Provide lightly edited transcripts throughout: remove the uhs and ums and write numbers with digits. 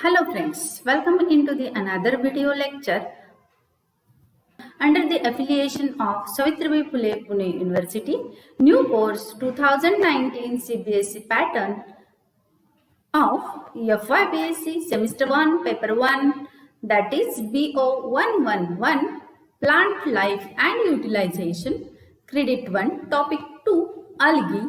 Hello friends, welcome into the another video lecture under the affiliation of Savitribai Phule Pune University, new course 2019 CBSE pattern of FYBSc semester 1 paper 1, that is BO 111 plant life and utilization, credit 1, topic 2 algae.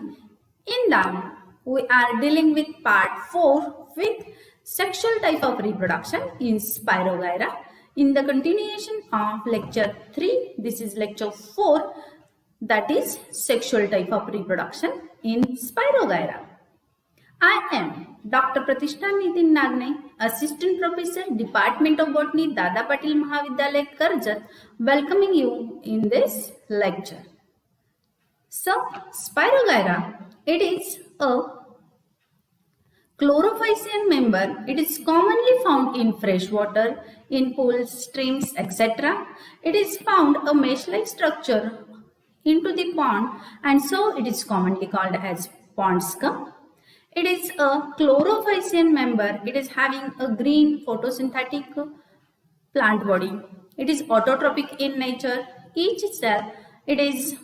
In that we are dealing with part 4 with sexual type of reproduction in Spirogyra. In the continuation of lecture 3, this is lecture 4, that is sexual type of reproduction in Spirogyra. I am Dr. Pratishtha Nitin Nagne, Assistant Professor, Department of Botany, Dada Patil Mahavidyalaya, Karjat, welcoming you in this lecture. So, Spirogyra, it is a chlorophycean member. It is commonly found in fresh water, in pools, streams, etc. It is found a mesh-like structure into the pond, and so it is commonly called as pond scum. It is a chlorophycean member. It is having a green photosynthetic plant body. It is autotrophic in nature. Each cell, it is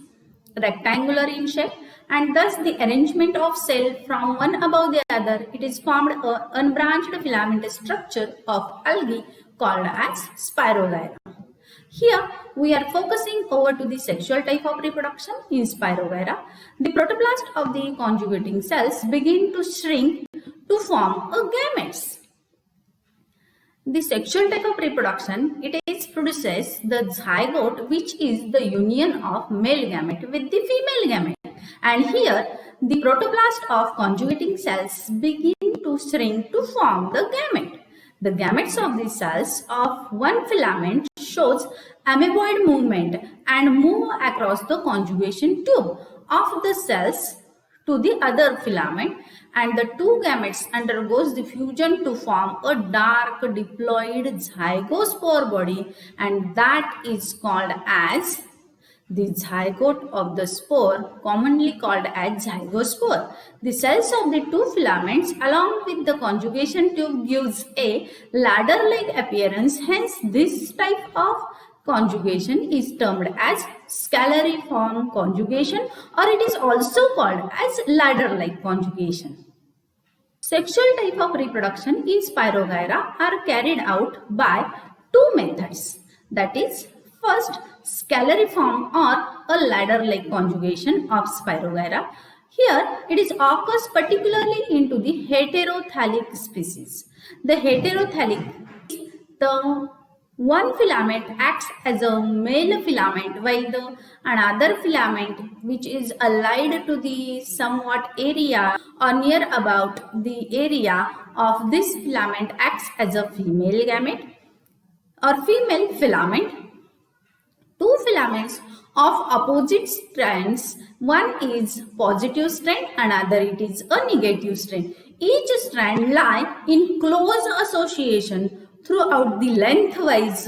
rectangular in shape, and thus the arrangement of cell from one above the other, it is formed a unbranched filamentous structure of algae called as Spirogyra. Here we are focusing over to the sexual type of reproduction in Spirogyra. The protoplast of the conjugating cells begin to shrink to form a gametes. The sexual type of reproduction, it is produces the zygote, which is the union of male gamete with the female gamete. And here the protoplast of conjugating cells begin to shrink to form the gamete. The gametes of the cells of one filament shows amoeboid movement and move across the conjugation tube of the cells to the other filament, and the two gametes undergoes the fusion to form a dark diploid zygospore body, and that is called as the zygote of the spore, commonly called as zygospore. The cells of the two filaments along with the conjugation tube gives a ladder-like appearance. Hence, this type of conjugation is termed as scalariform conjugation, or it is also called as ladder-like conjugation. Sexual type of reproduction in Spirogyra are carried out by two methods. That is, first, scalariform or a ladder-like conjugation of Spirogyra. Here, it is occurs particularly into the heterothalic species. The heterothalic, the one filament acts as a male filament, while the another filament, which is allied to the somewhat area or near about the area of this filament, acts as a female gamete or female filament. Two filaments of opposite strands, one is positive strand, another it is a negative strand. Each strand lie in close association throughout the lengthwise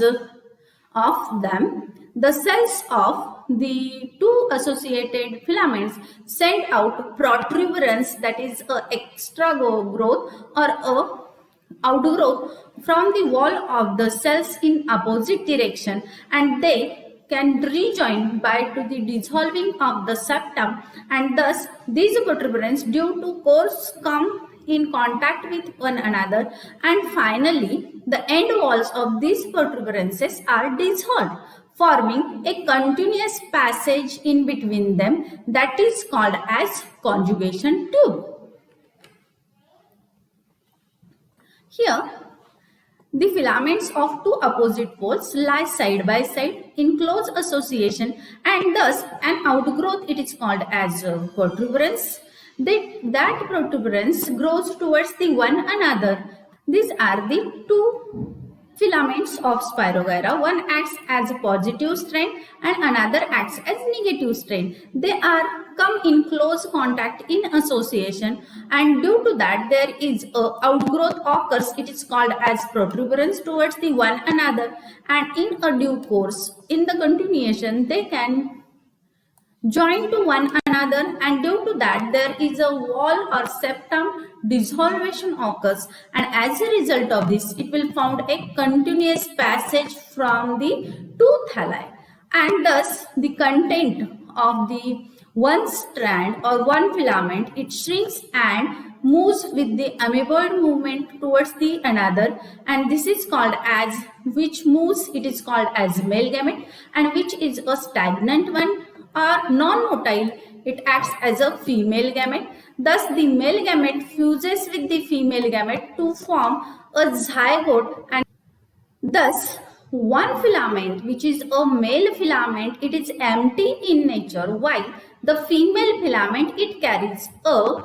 of them. The cells of the two associated filaments send out protuberance, that is a extra growth or a outgrowth from the wall of the cells in opposite direction, and they can rejoin by to the dissolving of the septum, and thus these protuberance due to course come in contact with one another, and finally the end walls of these protuberances are dissolved, forming a continuous passage in between them, that is called as conjugation tube. Here the filaments of two opposite poles lie side by side in close association, and thus an outgrowth, it is called as protuberance. That protuberance grows towards the one another. These are the two filaments of Spirogyra. One acts as a positive strand and another acts as negative strand. They are come in close contact in association, and due to that there is a outgrowth occurs, it is called as protuberance towards the one another, and in a due course in the continuation they can joined to one another, and due to that there is a wall or septum dissolution occurs, and as a result of this it will found a continuous passage from the two thalli, and thus the content of the one strand or one filament it shrinks and moves with the amoeboid movement towards the another, and this is called as, which moves it is called as male gamete, and which is a stagnant one or non-motile it acts as a female gamete. Thus the male gamete fuses with the female gamete to form a zygote, and thus one filament which is a male filament it is empty in nature, while the female filament it carries a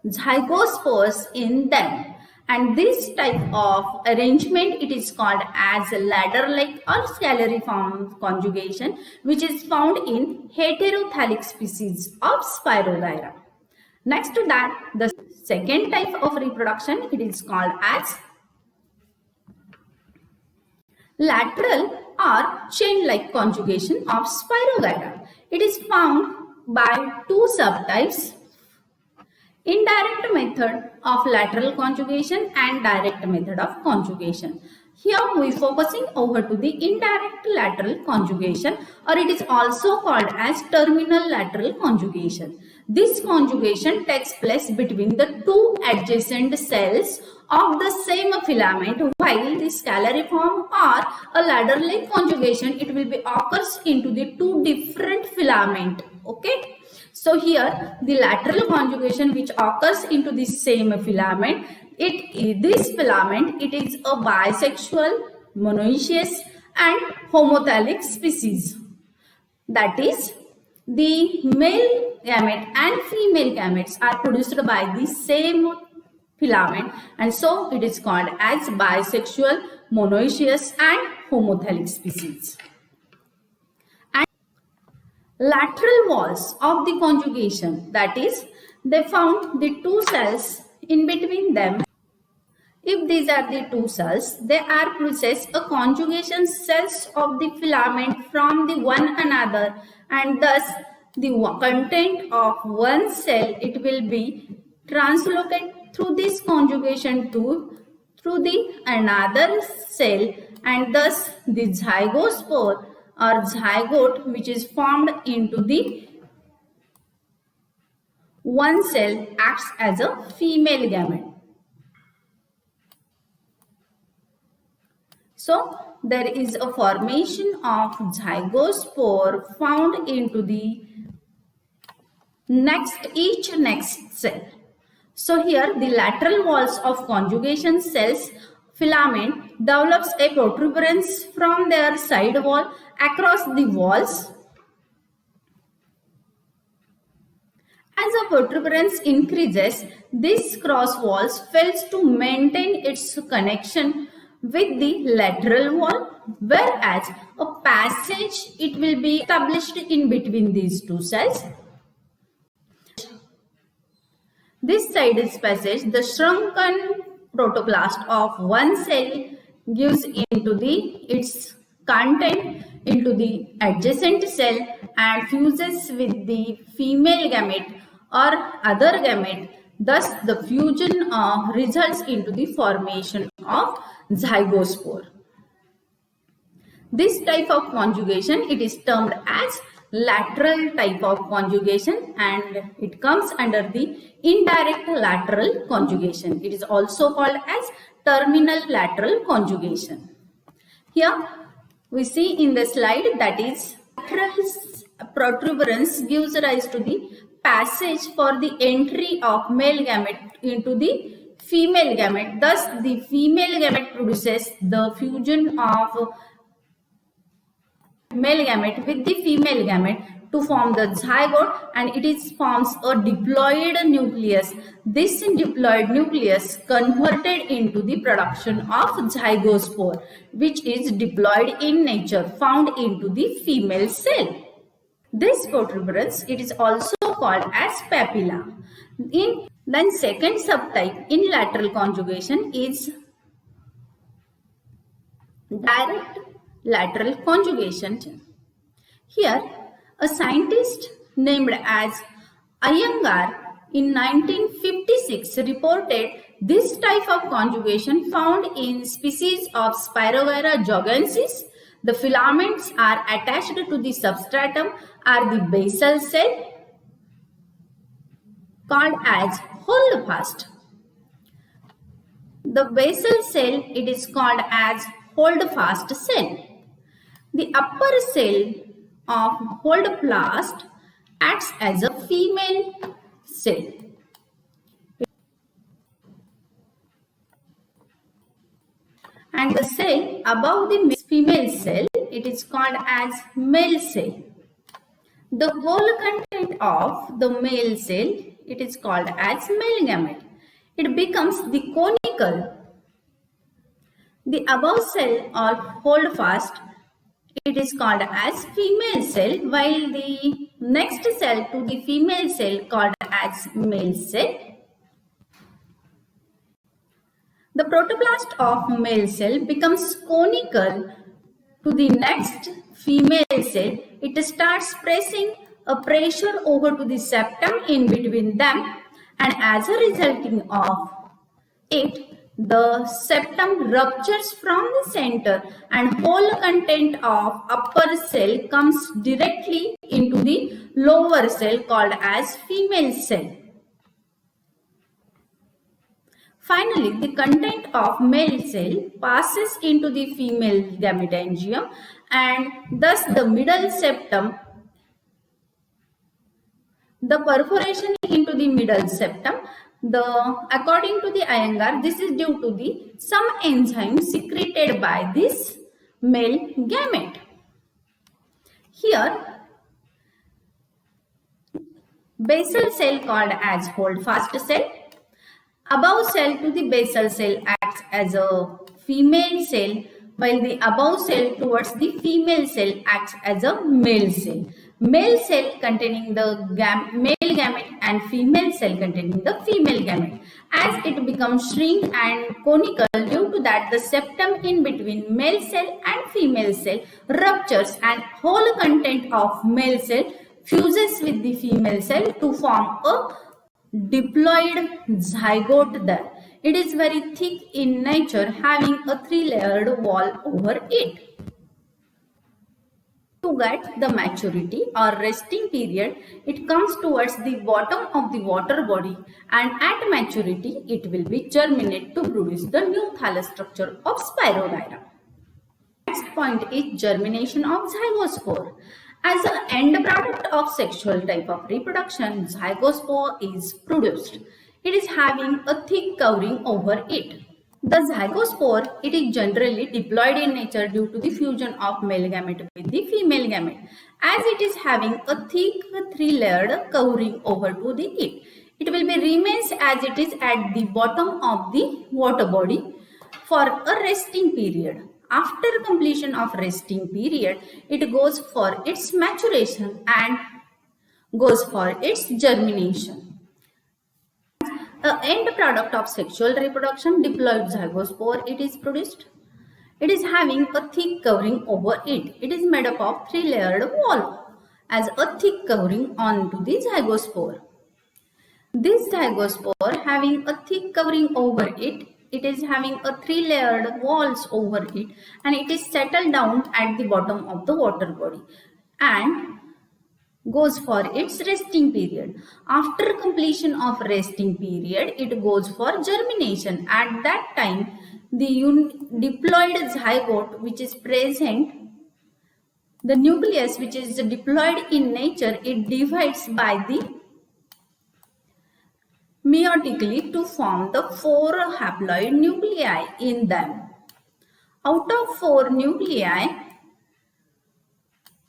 zygospores in them, and this type of arrangement it is called as ladder-like or scalariform conjugation, which is found in heterothallic species of Spirogyra. Next to that, the second type of reproduction it is called as lateral or chain-like conjugation of Spirogyra. It is found by two subtypes: indirect method of lateral conjugation and direct method of conjugation. Here we focusing over to the indirect lateral conjugation, or it is also called as terminal lateral conjugation. This conjugation takes place between the two adjacent cells of the same filament, while the scalariform or a ladder-like conjugation it will be occurs into the two different filament. Okay. So here the lateral conjugation which occurs into the same filament, this filament it is a bisexual, monoecious and homothallic species. That is, the male gamete and female gametes are produced by the same filament, and so it is called as bisexual, monoecious and homothallic species. Lateral walls of the conjugation, that is, they found the two cells in between them. If these are the two cells, they are process a conjugation cells of the filament from the one another, and thus the content of one cell it will be translocated through this conjugation through the another cell, and thus the zygospore or zygote which is formed into the one cell acts as a female gamete. So there is a formation of zygospore found into the each next cell. So here the lateral walls of conjugation cells filament develops a protuberance from their side wall across the walls. As the protuberance increases, this cross walls fails to maintain its connection with the lateral wall, whereas a passage it will be established in between these two cells. This side passage, the shrunken protoplast of one cell gives into its content into the adjacent cell and fuses with the female gamete or other gamete. Thus, the fusion results into the formation of zygospore. This type of conjugation it is termed as lateral type of conjugation, and it comes under the indirect lateral conjugation. It is also called as terminal lateral conjugation. Here we see in the slide, that is, lateral protuberance gives rise to the passage for the entry of male gamete into the female gamete. Thus, the female gamete produces the fusion of male gamete with the female gamete to form the zygote, and it forms a diploid nucleus. This diploid nucleus converted into the production of zygospore, which is diploid in nature, found into the female cell. This protuberance it is also called as papilla. Then second subtype in lateral conjugation is direct lateral conjugation. Here A scientist named as Iyengar in 1956 reported this type of conjugation found in species of Spirogyra jorgensis. The filaments are attached to the substratum are the basal cell called as holdfast. The basal cell, it is called as holdfast cell. The upper cell of holdfast acts as a female cell. And the cell above the female cell, it is called as male cell. The whole content of the male cell, it is called as male gamete. It becomes the conical. The above cell or holdfast, it is called as female cell, while the next cell to the female cell called as male cell. The protoplast of male cell becomes conical to the next female cell. It starts pressing a pressure over to the septum in between them, and as a resulting of it, the septum ruptures from the center and whole content of upper cell comes directly into the lower cell called as female cell. Finally, the content of male cell passes into the female gametangium, and thus the middle septum, the perforation into the middle septum, according to the Iyengar, this is due to the some enzyme secreted by this male gamete. Here, basal cell called as holdfast cell. Above cell to the basal cell acts as a female cell, while the above cell towards the female cell acts as a male cell. Male cell containing the male gamete and female cell containing the female gamete. As it becomes shrink and conical, due to that the septum in between male cell and female cell ruptures and whole content of male cell fuses with the female cell to form a diploid zygote there. It is very thick in nature, having a 3-layered wall over it. To get the maturity or resting period, it comes towards the bottom of the water body, and at maturity, it will be germinate to produce the new thallus structure of Spirogyra. Next point is germination of zygospore. As an end product of sexual type of reproduction, zygospore is produced. It is having a thick covering over it. The zygospore, it is generally diploid in nature due to the fusion of male gamete with the female gamete. As it is having a thick 3-layered covering over to the it. It will be remains as it is at the bottom of the water body for a resting period. After completion of resting period, it goes for its maturation and goes for its germination. The end product of sexual reproduction, diploid zygospore, it is produced. It is having a thick covering over it. It is made up of 3-layered wall as a thick covering onto the zygospore. This zygospore having a thick covering over it, it is having a 3-layered walls over it, and it is settled down at the bottom of the water body and goes for its resting period. After completion of resting period, it goes for germination. At that time, the diploid zygote which is present, the nucleus which is diploid in nature, it divides by the meiotically to form the 4 haploid nuclei in them. Out of 4 nuclei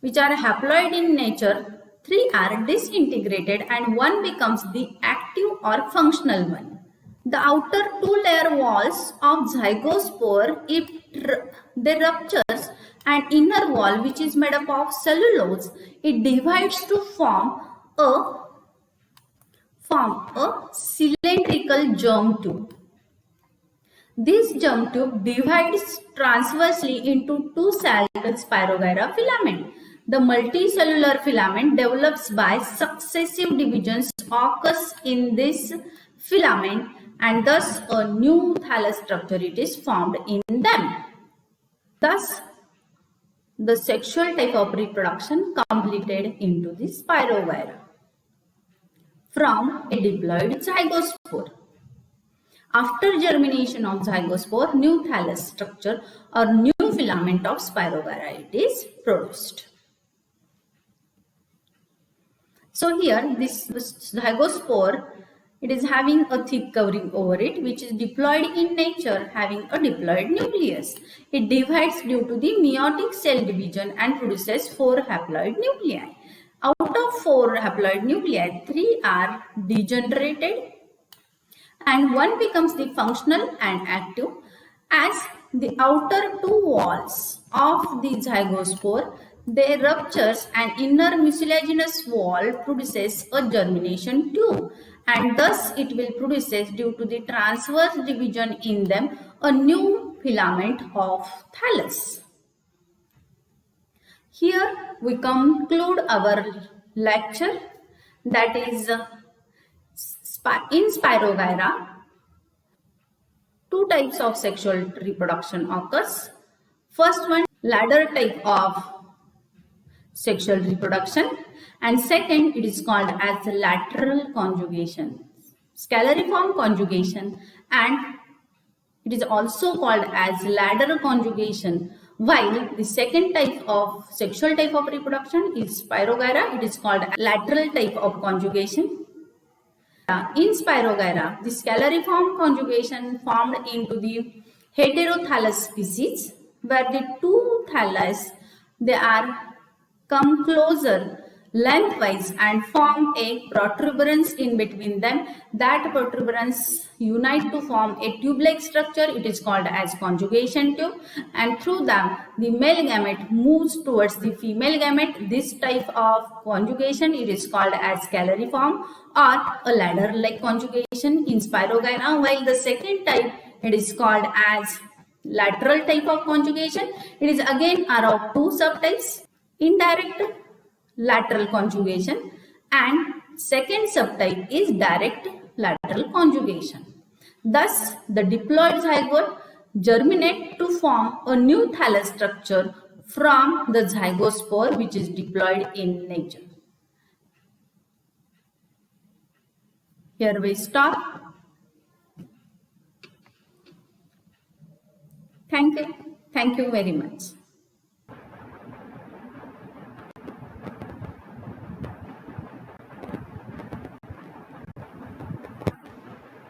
which are haploid in nature, 3 are disintegrated and 1 becomes the active or functional one. The outer 2-layer walls of zygospore, if they ruptures an inner wall which is made up of cellulose, it divides to form a cylindrical germ tube. This germ tube divides transversely into 2-celled Spirogyra filament. The multicellular filament develops by successive divisions occurs in this filament and thus a new thallus structure it is formed in them. Thus, the sexual type of reproduction completed into the Spirogyra from a diploid zygospore. After germination of zygospore, new thallus structure or new filament of Spirogyra it is produced. So here this zygospore, it is having a thick covering over it which is diploid in nature, having a diploid nucleus. It divides due to the meiotic cell division and produces 4 haploid nuclei. Out of 4 haploid nuclei, 3 are degenerated and 1 becomes the functional and active, as the outer 2 walls of the zygospore, they ruptures and inner mucilaginous wall produces a germination tube, and thus it will produces due to the transverse division in them a new filament of thallus. Here we conclude our lecture, that is in Spirogyra, 2 types of sexual reproduction occurs. First one, ladder type of sexual reproduction, and second, it is called as lateral conjugation, scalariform conjugation, and it is also called as ladder conjugation. While the second type of sexual type of reproduction is Spirogyra, it is called lateral type of conjugation. In Spirogyra, the scalariform conjugation formed into the heterothallus species, where the 2 thallus, they are come closer lengthwise and form a protuberance in between them. That protuberance unite to form a tube-like structure. It is called as conjugation tube, and through them the male gamete moves towards the female gamete. This type of conjugation it is called as scalariform or a ladder-like conjugation in Spirogyra, while the second type it is called as lateral type of conjugation. It is again are of 2 subtypes, indirect lateral conjugation and second subtype is direct lateral conjugation. Thus, the diploid zygote germinate to form a new thallus structure from the zygospore which is diploid in nature. Here we stop. Thank you very much.